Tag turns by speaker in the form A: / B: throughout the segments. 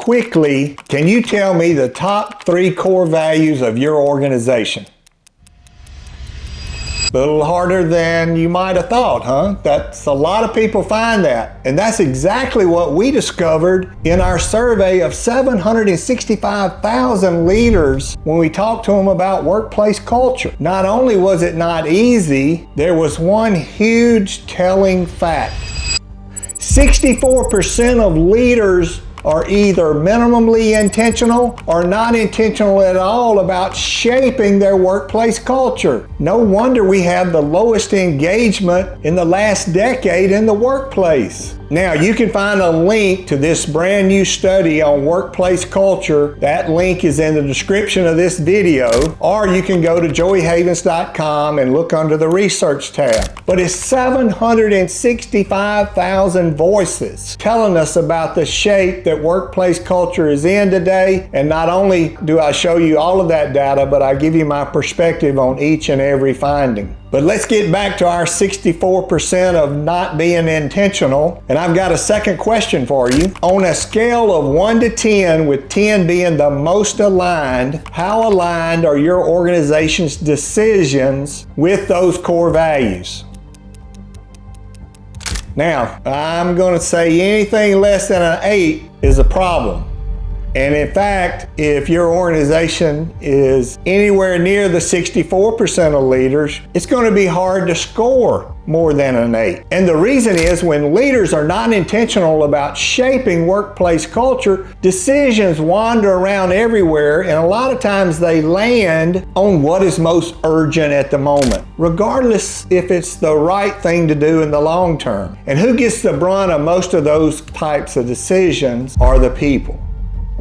A: quickly, can you tell me the top 3 core values of your organization? A little harder than you might have thought, huh? That's a lot of people find that. And that's exactly what we discovered in our survey of 765,000 leaders when we talked to them about workplace culture. Not only was it not easy, there was one huge telling fact. 64% of leaders are either minimally intentional or not intentional at all about shaping their workplace culture. No wonder we have the lowest engagement in the last decade in the workplace. Now, you can find a link to this brand new study on workplace culture. That link is in the description of this video, or you can go to joeyhavens.com and look under the research tab. But it's 765,000 voices telling us about the shape that workplace culture is in today. And not only do I show you all of that data, but I give you my perspective on each and every finding. But let's get back to our 64% of not being intentional. And I've got a second question for you. On a scale of 1 to 10, with 10 being the most aligned, how aligned are your organization's decisions with those core values? Now, I'm going to say anything less than an 8 is a problem. And in fact, if your organization is anywhere near the 64% of leaders, it's going to be hard to score more than an 8. And the reason is when leaders are not intentional about shaping workplace culture, decisions wander around everywhere, and a lot of times they land on what is most urgent at the moment, regardless if it's the right thing to do in the long term. And who gets the brunt of most of those types of decisions are the people.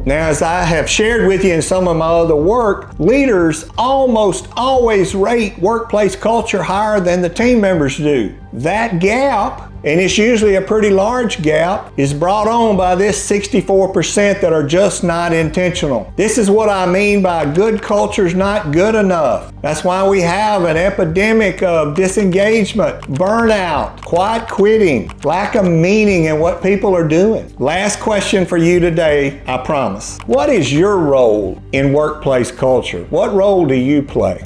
A: Now, as I have shared with you in some of my other work, leaders almost always rate workplace culture higher than the team members do. That gap, and it's usually a pretty large gap, is brought on by this 64% that are just not intentional. This is what I mean by good culture's not good enough. That's why we have an epidemic of disengagement, burnout, quiet quitting, lack of meaning in what people are doing. Last question for you today, I promise. What is your role in workplace culture? What role do you play?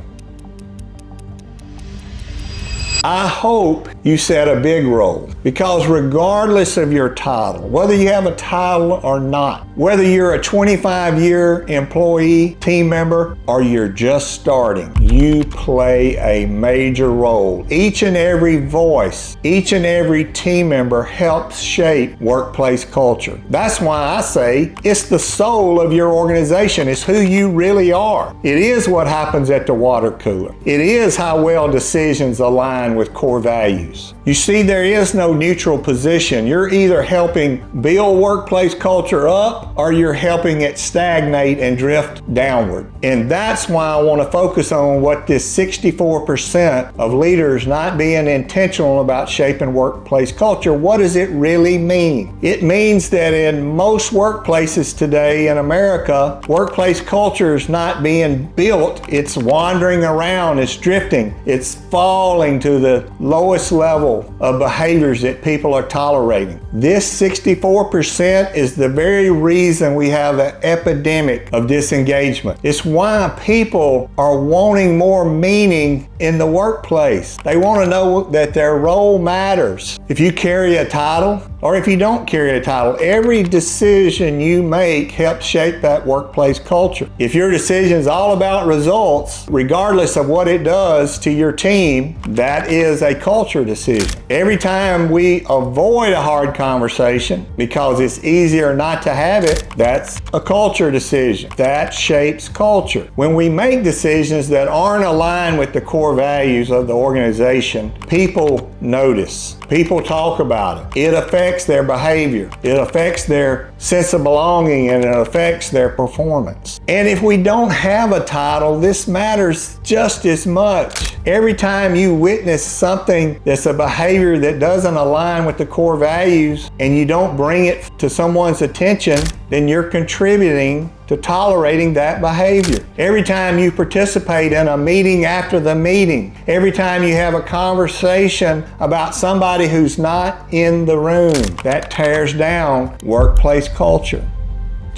A: I hope you set a big role, because regardless of your title, whether you have a title or not, whether you're a 25-year employee, team member, or you're just starting, you play a major role. Each and every voice, each and every team member helps shape workplace culture. That's why I say it's the soul of your organization. It's who you really are. It is what happens at the water cooler. It is how well decisions align with core values. You see, there is no neutral position. You're either helping build workplace culture up or you're helping it stagnate and drift downward. And that's why I want to focus on what this 64% of leaders not being intentional about shaping workplace culture. What does it really mean? It means that in most workplaces today in America, workplace culture is not being built. It's wandering around. It's drifting. It's falling to the lowest level of behaviors that people are tolerating. This 64% is the very reason we have an epidemic of disengagement. It's why people are wanting more meaning in the workplace. They want to know that their role matters. If you carry a title or if you don't carry a title, every decision you make helps shape that workplace culture. If your decision is all about results, regardless of what it does to your team, that is a culture decision. Every time we avoid a hard conversation because it's easier not to have it, that's a culture decision. That shapes culture. When we make decisions that aren't aligned with the core values of the organization, people notice. People talk about it. It affects their behavior. It affects their sense of belonging, and it affects their performance. And if we don't have a title, this matters just as much. Every time you witness something that's a behavior that doesn't align with the core values and you don't bring it to someone's attention, then you're contributing to tolerating that behavior. Every time you participate in a meeting after the meeting, every time you have a conversation about somebody who's not in the room, that tears down workplace culture.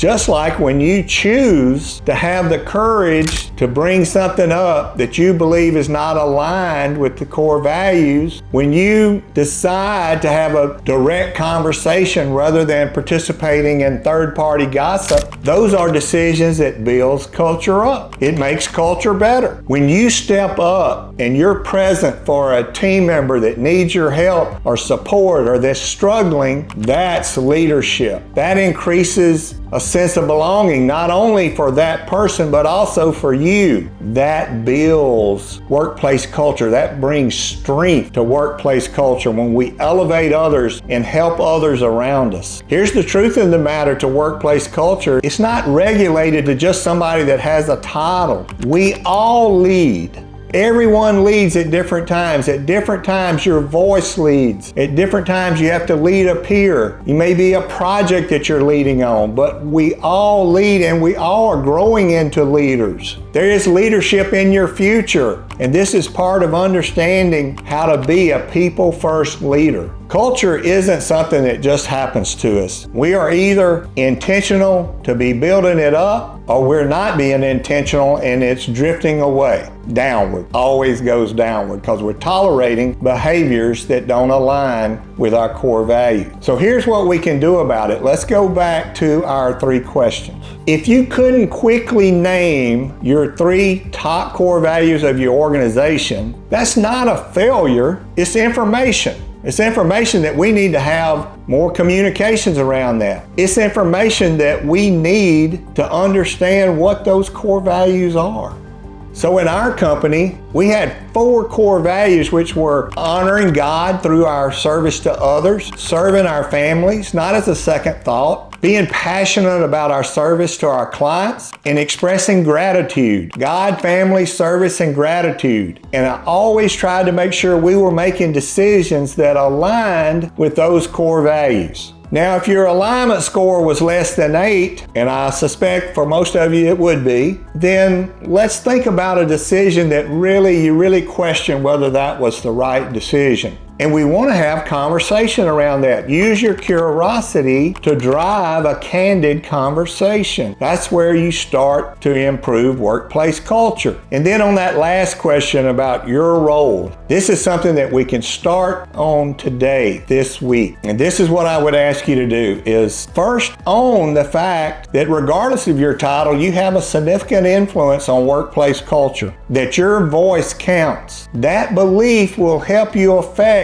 A: Just like when you choose to have the courage to bring something up that you believe is not aligned with the core values, when you decide to have a direct conversation rather than participating in third-party gossip, those are decisions that builds culture up. It makes culture better. When you step up and you're present for a team member that needs your help or support or that's struggling, that's leadership. That increases a sense of belonging, not only for that person, but also for you. That builds workplace culture. That brings strength to workplace culture when we elevate others and help others around us. Here's the truth of the matter to workplace culture. It's not regulated to just somebody that has a title. We all lead. Everyone leads at different times. At different times, your voice leads. At different times, you have to lead a peer. You may be a project that you're leading on, but we all lead and we all are growing into leaders. There is leadership in your future, and this is part of understanding how to be a people-first leader. Culture isn't something that just happens to us. We are either intentional to be building it up, or we're not being intentional and it's drifting away, downward. Always goes downward because we're tolerating behaviors that don't align with our core values. So here's what we can do about it. Let's go back to our 3 questions. If you couldn't quickly name your 3 top core values of your organization, that's not a failure, it's information. It's information that we need to have more communications around that. It's information that we need to understand what those core values are. So in our company, we had 4 core values, which were honoring God through our service to others, serving our families, not as a second thought, being passionate about our service to our clients, and expressing gratitude. God, family, service, and gratitude. And I always tried to make sure we were making decisions that aligned with those core values. Now, if your alignment score was less than 8, and I suspect for most of you it would be, then let's think about a decision that you really question whether that was the right decision. And we want to have conversation around that. Use your curiosity to drive a candid conversation. That's where you start to improve workplace culture. And then on that last question about your role, this is something that we can start on today, this week. And this is what I would ask you to do is first own the fact that regardless of your title, you have a significant influence on workplace culture, that your voice counts. That belief will help you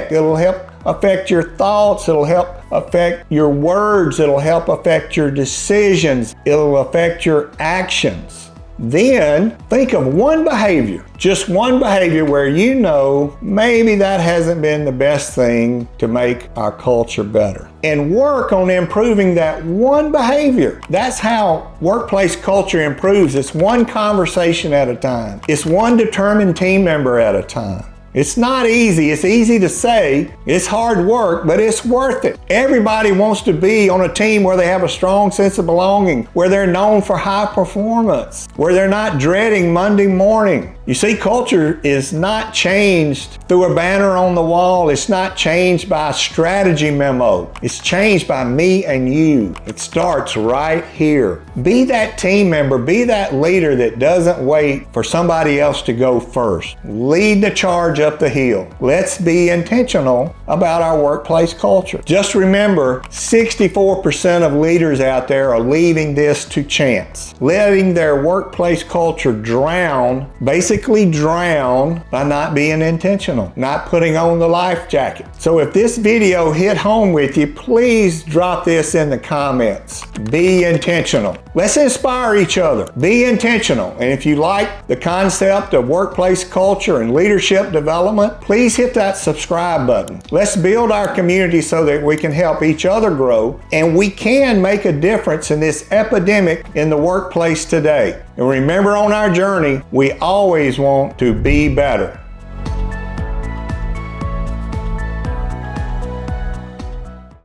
A: it'll help affect your thoughts, it'll help affect your words, it'll help affect your decisions, it'll affect your actions. Then think of one behavior, just one behavior where you know maybe that hasn't been the best thing to make our culture better. And work on improving that one behavior. That's how workplace culture improves. It's one conversation at a time. It's one determined team member at a time. It's not easy. It's easy to say. It's hard work, but it's worth it. Everybody wants to be on a team where they have a strong sense of belonging, where they're known for high performance, where they're not dreading Monday morning. You see, culture is not changed through a banner on the wall. It's not changed by a strategy memo. It's changed by me and you. It starts right here. Be that team member, be that leader that doesn't wait for somebody else to go first. Lead the charge up the hill. Let's be intentional about our workplace culture. Just remember, 64% of leaders out there are leaving this to chance, letting their workplace culture basically drown by not being intentional, not putting on the life jacket. So if this video hit home with you, please drop this in the comments. Be intentional. Let's inspire each other. Be intentional. And if you like the concept of workplace culture and leadership development, please hit that subscribe button. Let's build our community so that we can help each other grow and we can make a difference in this epidemic in the workplace today. And remember, on our journey, we always want to be better.